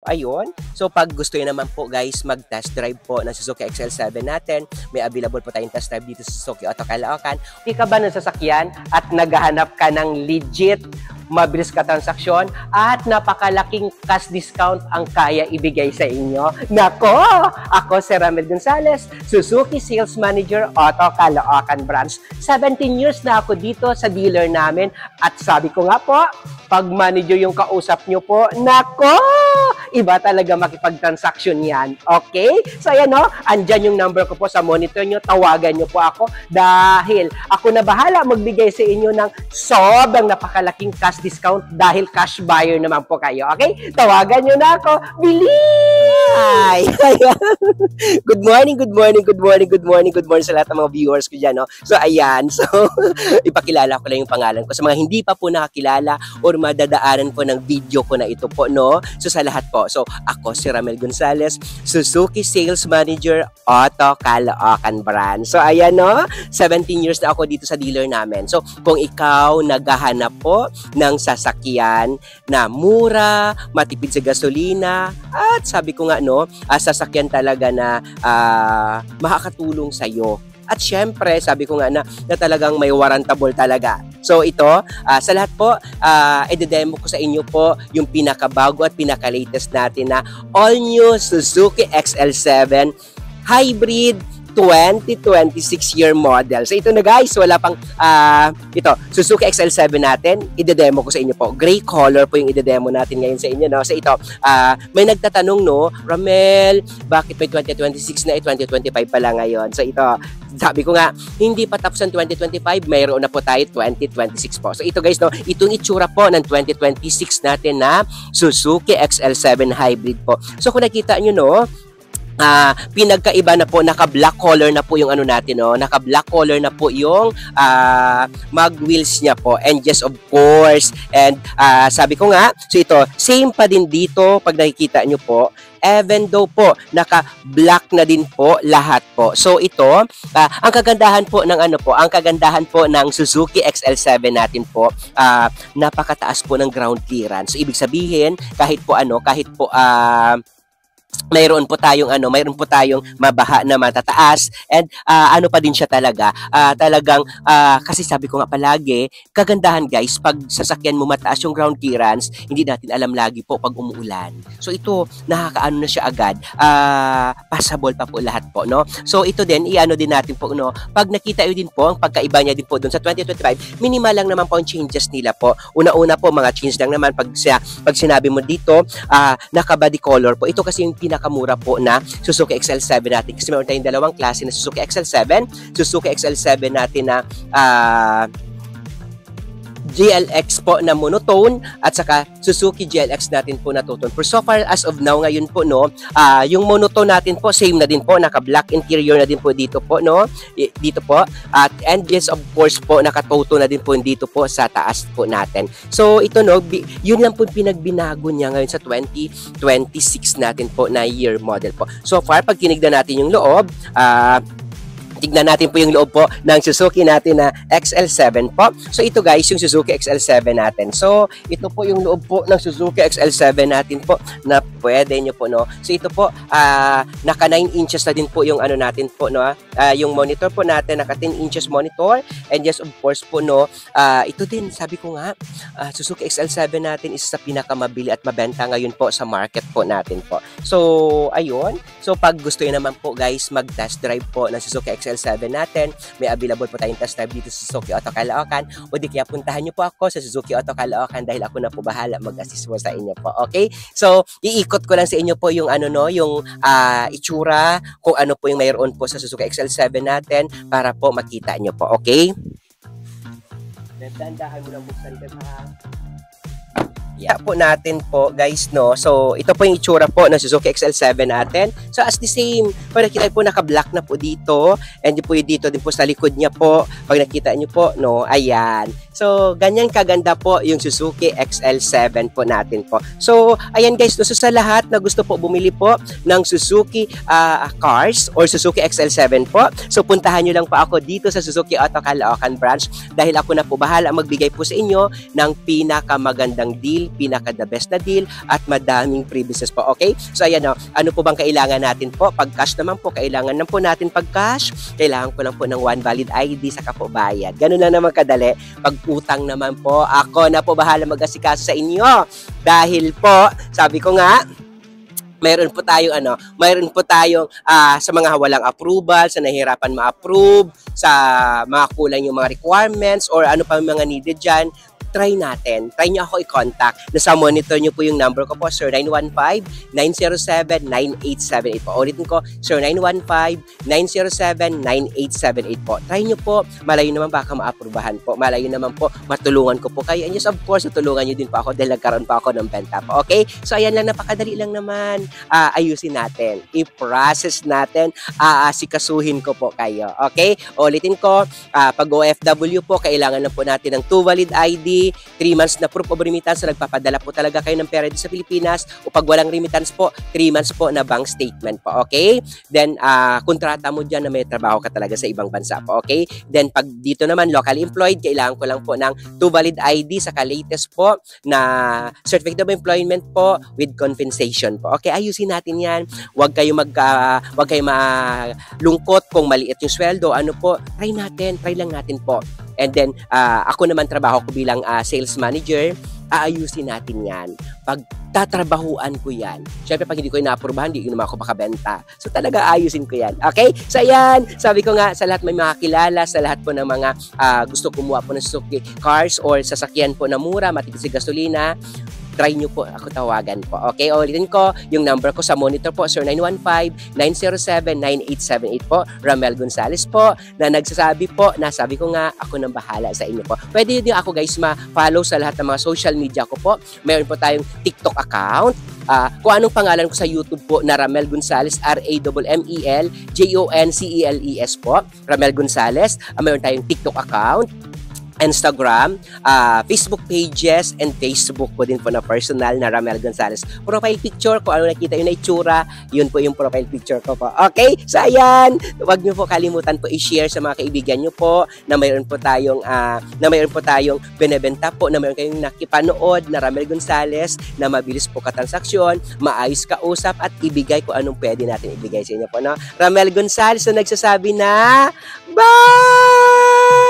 Ayun. So pag gusto niyo naman po guys mag-test drive po ng Suzuki XL7 natin, may available po tayong test drive dito sa Suzuki Auto Caloocan. Hindi ka ba ng sasakyan at naghahanap ka ng legit mabilis ka transaksyon at napakalaking cash discount ang kaya ibigay sa inyo? Nako! Ako si Ramel Gonzalez, Suzuki Sales Manager Auto Caloocan Branch. 17 years na ako dito sa dealer namin at sabi ko nga po, pag manager yung kausap nyo po, nako! Iba talaga makipag-transaction yan. Okay? So ayan o, andyan yung number ko po sa monitor nyo. Tawagan nyo po ako dahil ako na bahala magbigay sa inyo ng sobrang napakalaking cash discount dahil cash buyer naman po kayo. Okay? Tawagan nyo na ako. Bilis! Ay, good morning, good morning, good morning, good morning, good morning sa lahat ng mga viewers ko dyan. No? So ayan, so ipakilala ko lang yung pangalan ko. Sa mga hindi pa po nakakilala or madadaanan po ng video ko na ito po, no? So sa lahat po, so ako si Ramel Gonzalez, Suzuki Sales Manager Auto Caloocan Branch. So ayan, no? 17 years na ako dito sa dealer namin. So kung ikaw naghahanap po ng sasakyan na mura, matipid sa gasolina, at sabi ko nga, no, sasakyan talaga na makakatulong sa'yo. At syempre, sabi ko nga na talagang may warrantable talaga. So ito, sa lahat po, i-demo ko sa inyo po yung pinakabago at pinaka-latest natin na all-new Suzuki XL7 Hybrid 2026 year model. So ito na guys, wala pang ito, Suzuki XL7 natin, i-demo ko sa inyo po. Gray color po yung i-demo natin ngayon sa inyo, no? So ito, may nagtatanong, no, Ramel, bakit may 2026 na 2025 pa lang ngayon? So ito, sabi ko nga, hindi pa tapos ang 2025, mayroon na po tayo 2026 po. So ito guys, no, itong itsura po ng 2026 natin na Suzuki XL7 Hybrid po. So kung nakita nyo, no, pinagkaiba na po, naka-black color na po yung ano natin, no? Naka-black color na po yung mag wheels niya po. And just of course, and sabi ko nga, so ito, same pa din dito pag nakikita nyo po. Even though po, naka-black na din po lahat po. So ito, ang kagandahan po ng ano po, ang kagandahan po ng Suzuki XL7 natin po, napakataas po ng ground clearance. So ibig sabihin, kahit po mayroon po tayong mabaha na matataas, and ano pa din siya talaga, talagang kasi sabi ko nga palagi, kagandahan guys, pag sasakyan mo mataas yung ground clearance, hindi natin alam lagi po pag umuulan. So ito, nakakaano na siya agad, passable pa po lahat po, no? So ito din, iano din natin po, no? Pag nakita yun din po, ang pagkaiba niya din po doon sa 2025, minimal lang naman po ang changes nila po. Una-una po, mga change lang naman pag sinabi mo dito, naka-body color po. Ito kasi yung pinakamura po na Suzuki XL7 natin. Kasi meron tayong dalawang klase na Suzuki XL7. Suzuki XL7 natin na GLX po na monotone at saka Suzuki GLX natin po na two-tone. For so far as of now ngayon po, no, yung monotone natin po same na din po, naka-black interior na din po dito po, no, dito po, at and yes of course po naka-two-tone na din po dito po sa taas po natin. So ito, no, yun lang po pinagbinago niya ngayon sa 2026 natin po na year model po. So far pag tinignan natin yung loob, tignan natin po yung loob po ng Suzuki natin na XL7 po. So ito guys, yung Suzuki XL7 natin. So ito po yung loob po ng Suzuki XL7 natin po na pwede nyo po, no. So ito po, naka 9 inches na din po yung ano natin po, no. Yung monitor po natin, naka 10 inches monitor. And yes, of course po, no, ito din, sabi ko nga, Suzuki XL7 natin isa sa pinakamabili at mabenta ngayon po sa market po natin po. So ayun. So pag gusto nyo naman po guys mag-test drive po ng Suzuki XL7 natin, may available po tayong test drive dito sa Suzuki Auto Caloocan, o di kaya puntahan nyo po ako sa Suzuki Auto Caloocan dahil ako na po bahala mag-assist mo sa inyo po. Okay? So iikot ko lang sa inyo po yung ano, no, yung itsura, kung ano po yung mayroon po sa Suzuki XL7 natin para po makita nyo po. Okay? Dandahan mo lang buksan ka pa. Yeah po natin po guys, no. So ito po yung itsura po ng Suzuki XL7 natin. So as the same, pag nakita po naka-black na po dito, and po yung dito din po sa likod niya po, pag nakita niyo po, no, ayan. So ganyan kaganda po yung Suzuki XL7 po natin po. So ayan guys, no, so sa lahat na gusto po bumili po ng Suzuki cars or Suzuki XL7 po, so puntahan nyo lang po ako dito sa Suzuki Auto Caloocan Branch dahil ako na po bahala magbigay po sa inyo ng pinakamagandang deal pinaka-the best na deal at madaming privileges po, okay? So ayan o, ano po bang kailangan natin po? Pag cash naman po, kailangan lang po natin pag cash, kailangan ko lang po ng 1 valid ID saka po bayad. Ganun lang naman kadali. Pag utang naman po, ako na po bahala mag-asikaso sa inyo. Dahil po, sabi ko nga, mayroon po tayong sa mga walang approval, sa nahihirapan ma-approve, sa mga kulang yung mga requirements or ano pa mga needed dyan, try natin. Try nyo ako i-contact. Nasa monitor nyo po yung number ko po, 0915-907-9878 po. Ulitin ko, 0915-907-9878 po. Try nyo po. Malayo naman baka ma-aprubahan po. Malayo naman po, matulungan ko po kayo. And yes, of course, matulungan nyo din po ako dahil nagkaroon pa ako ng benta po. Okay? So, ayan lang, napakadali lang naman. Ayusin natin. I-process natin. Asikasuhin ko po kayo. Okay? Ulitin ko, pag OFW po, kailangan na po natin ng 2 valid ID, 3 months na proof of remittance na nagpapadala po talaga kayo ng pera dito sa Pilipinas, o pag walang remittance po, 3 months po na bank statement po, okay? Then, kontrata mo dyan na may trabaho ka talaga sa ibang bansa po, okay? Then, pag dito naman, locally employed, kailangan ko lang po ng 2 valid ID, saka latest po na certificate of employment po with compensation po, okay? Ayusin natin yan. Huwag kayo malungkot kung maliit yung sweldo, ano po, try lang natin po. And then, ako naman trabaho ko bilang sales manager, aayusin natin yan. Pag tatrabahuan ko yan, syempre pag hindi ko inaaprubahan, hindi naman ako makabenta. So talaga ayusin ko yan. Okay? So ayan, sabi ko nga sa lahat may makakilala, sa lahat po ng mga gusto kumuha po ng Suzuki cars or sasakyan po na mura, matipid sa gasolina, try nyo po ako tawagan po. Okay, ulitin ko, yung number ko sa monitor po, 0915-907-9878 po. Ramel Gonzales po, na nagsasabi po, nasabi ko nga, ako nang bahala sa inyo po. Pwede din ako guys ma-follow sa lahat ng mga social media ko po. Mayroon po tayong TikTok account. Kung anong pangalan ko sa YouTube po na Ramel Gonzales, RAMMEL-JONCELES po. Ramel Gonzales. Mayroon tayong TikTok account, Instagram, Facebook pages, and Facebook po din po na personal na Ramel Gonzales. Profile picture, kung ano nakita yung itsura, yun po yung profile picture ko po. Okay? So, ayan. Huwag nyo po kalimutan po i-share sa mga kaibigan nyo po na mayroon po tayong benebenta po, na mayroon kayong nakipanood na Ramel Gonzales, na mabilis po katransaksyon, maayos kausap, at ibigay kung anong pwede natin ibigay sa inyo po. No? Ramel Gonzales na nagsasabi na, bye!